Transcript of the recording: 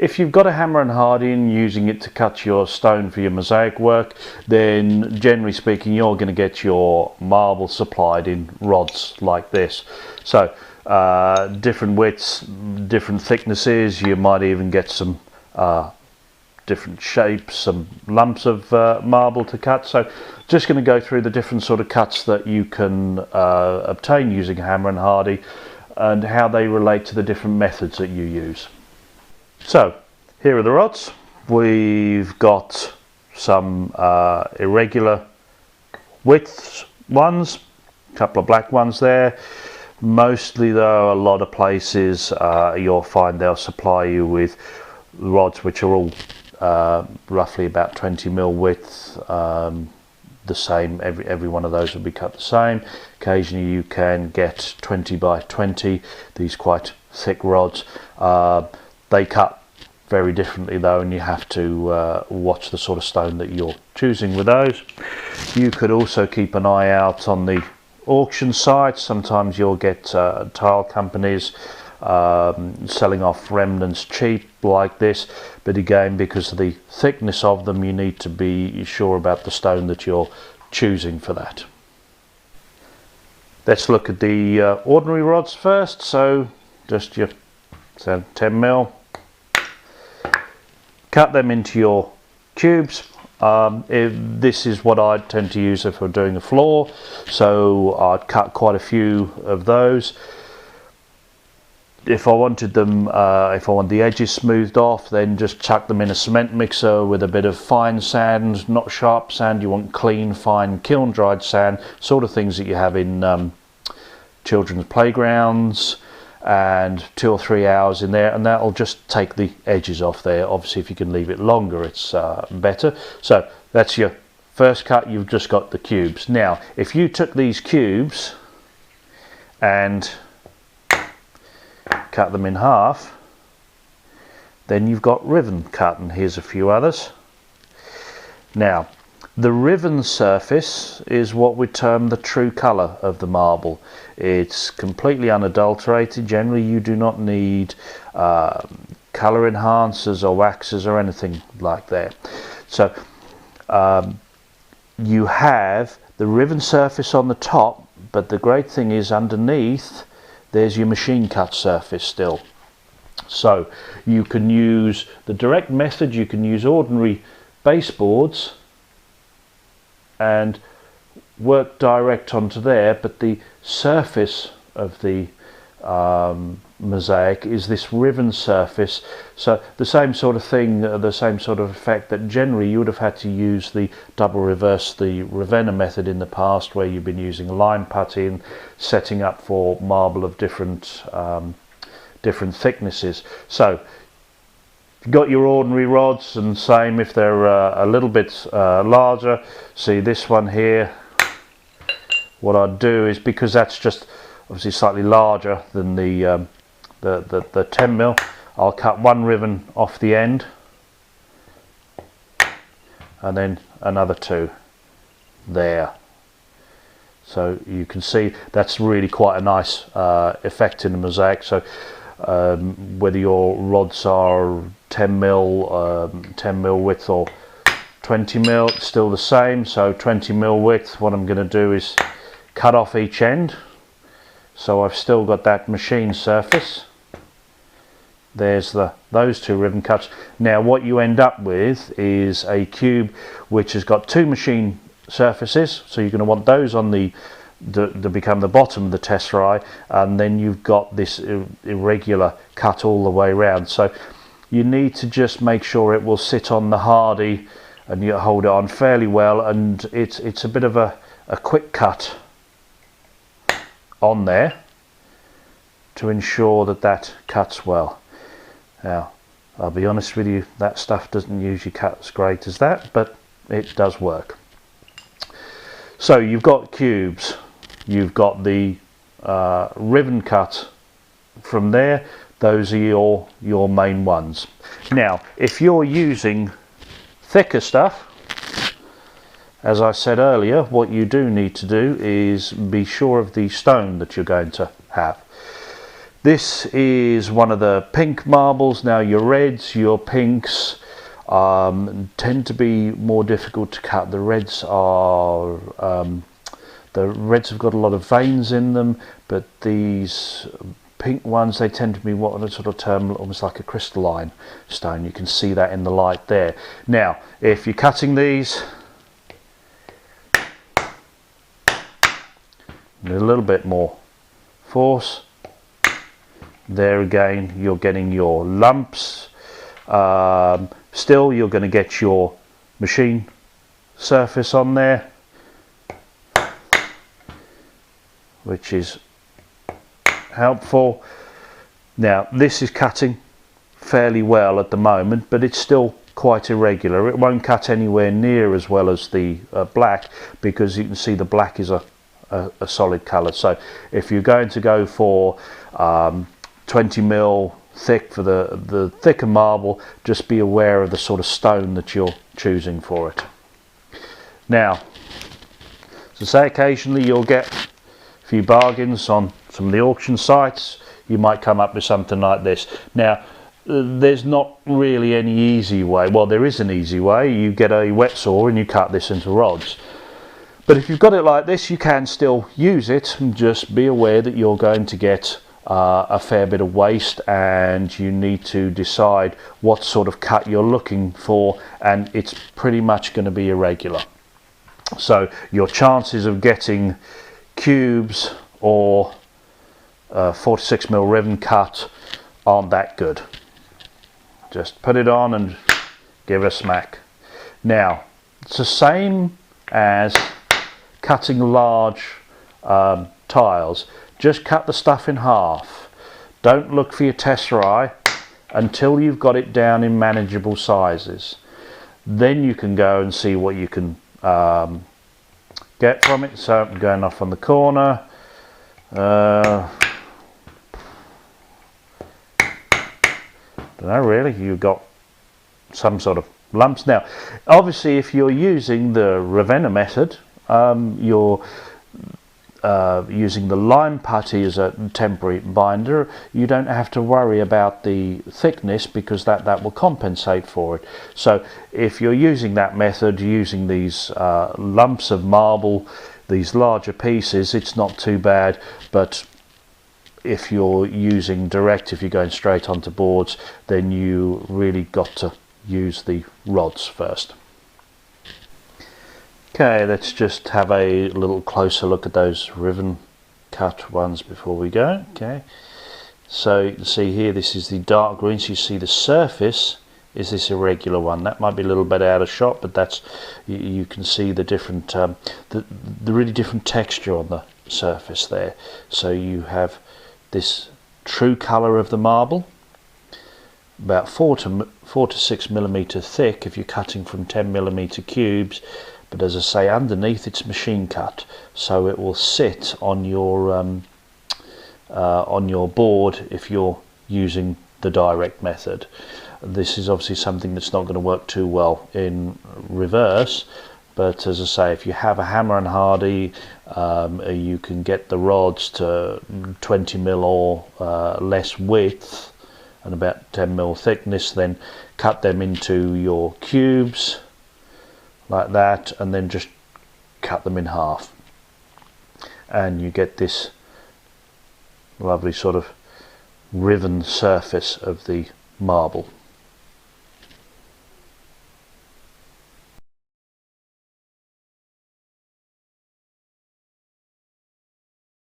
if you've got a hammer and hardie and using it to cut your stone for your mosaic work, then generally speaking you're going to get your marble supplied in rods like this. So different widths, different thicknesses, you might even get some different shapes, some lumps of marble to cut. So just going to go through the different sort of cuts that you can obtain using hammer and hardie and how they relate to the different methods that you use. So here are the rods. We've got some irregular widths ones, a couple of black ones there. Mostly though, a lot of places you'll find they'll supply you with rods which are all roughly about 20mm width, the same, every one of those will be cut the same. Occasionally you can get 20 by 20, these quite thick rods. They cut very differently though, and you have to watch the sort of stone that you're choosing with those. You could also keep an eye out on the auction sites. Sometimes you'll get tile companies selling off remnants cheap like this, but again, because of the thickness of them, you need to be sure about the stone that you're choosing for that. Let's look at the ordinary rods first. So just your 10mm, cut them into your cubes. This is what I tend to use if we're doing a floor, so I'd cut quite a few of those. If I wanted them, if I want the edges smoothed off, then just chuck them in a cement mixer with a bit of fine sand, not sharp sand. You want clean, fine, kiln dried sand, sort of things that you have in children's playgrounds, and 2 or 3 hours in there, and that'll just take the edges off there. Obviously if you can leave it longer, it's better. So that's your first cut. You've just got the cubes. Now if you took these cubes and cut them in half, then you've got riven cut, and here's a few others. Now the riven surface is what we term the true colour of the marble. It's completely unadulterated. Generally you do not need colour enhancers or waxes or anything like that. So you have the riven surface on the top, but the great thing is underneath there's your machine cut surface still. So you can use the direct method, you can use ordinary baseboards and work direct onto there, but the surface of the mosaic is this riven surface. So the same sort of thing, the same sort of effect that generally you would have had to use the double reverse, the Ravenna method in the past, where you've been using line putty, setting up for marble of different different thicknesses. So you've got your ordinary rods, and same if they're a little bit larger. See this one here, what I'd do is, because that's just obviously slightly larger than the 10mm, I'll cut one ribbon off the end and then another 2 there. So you can see that's really quite a nice effect in the mosaic. So whether your rods are 10mm width or 20mm, it's still the same. So 20mm width, what I'm going to do is cut off each end, so I've still got that machine surface. There's those 2 ribbon cuts. Now what you end up with is a cube which has got 2 machine surfaces, so you're going to want those on the become the bottom of the tesserae, and then you've got this irregular cut all the way around. So you need to just make sure it will sit on the hardie and you hold it on fairly well, and it's a bit of a quick cut on there to ensure that that cuts well. Now I'll be honest with you, that stuff doesn't usually cut as great as that, but it does work. So you've got cubes, you've got the ribbon cut from there. Those are your main ones. Now if you're using thicker stuff, as I said earlier, what you do need to do is be sure of the stone that you're going to have. This is one of the pink marbles. Now your reds, your pinks tend to be more difficult to cut. The reds have got a lot of veins in them, but these pink ones, they tend to be what I sort of term almost like a crystalline stone. You can see that in the light there. Now if you're cutting these, a little bit more force. There again, you're getting your lumps. Still, you're going to get your machine surface on there, which is helpful. Now, this is cutting fairly well at the moment, but it's still quite irregular. It won't cut anywhere near as well as the black, because you can see the black is a solid colour. So if you're going to go for 20 mil thick for the thicker marble, just be aware of the sort of stone that you're choosing for it. Now, so say occasionally you'll get a few bargains on some of the auction sites. You might come up with something like this. Now, there's not really any easy way. Well, there is an easy way. You get a wet saw and you cut this into rods. But if you've got it like this, you can still use it, and just be aware that you're going to get a fair bit of waste, and you need to decide what sort of cut you're looking for, and it's pretty much going to be irregular. So your chances of getting cubes or 46mm ribbon cut aren't that good. Just put it on and give it a smack. Now, it's the same as cutting large tiles. Just cut the stuff in half. Don't look for your tesserae until you've got it down in manageable sizes. Then you can go and see what you can get from it. So I'm going off on the corner. Don't know really, you've got some sort of lumps. Now obviously if you're using the Ravenna method, you're using the lime putty as a temporary binder, you don't have to worry about the thickness, because that will compensate for it. So if you're using that method, using these lumps of marble, these larger pieces, it's not too bad. But if you're using direct, if you're going straight onto boards, then you really got to use the rods first. Okay, let's just have a little closer look at those ribbon cut ones before we go. Okay, so you can see here, this is the dark green, so you see the surface is this irregular one. That might be a little bit out of shot, but that's, you can see the different the really different texture on the surface there. So you have this true colour of the marble, about 4 to 6 millimeter thick if you're cutting from 10 millimeter cubes. But as I say, underneath it's machine cut, so it will sit on your board if you're using the direct method. This is obviously something that's not going to work too well in reverse, but as I say, if you have a hammer and hardie, you can get the rods to 20mm or less width and about 10mm thickness, then cut them into your cubes like that, and then just cut them in half, and you get this lovely sort of riven surface of the marble.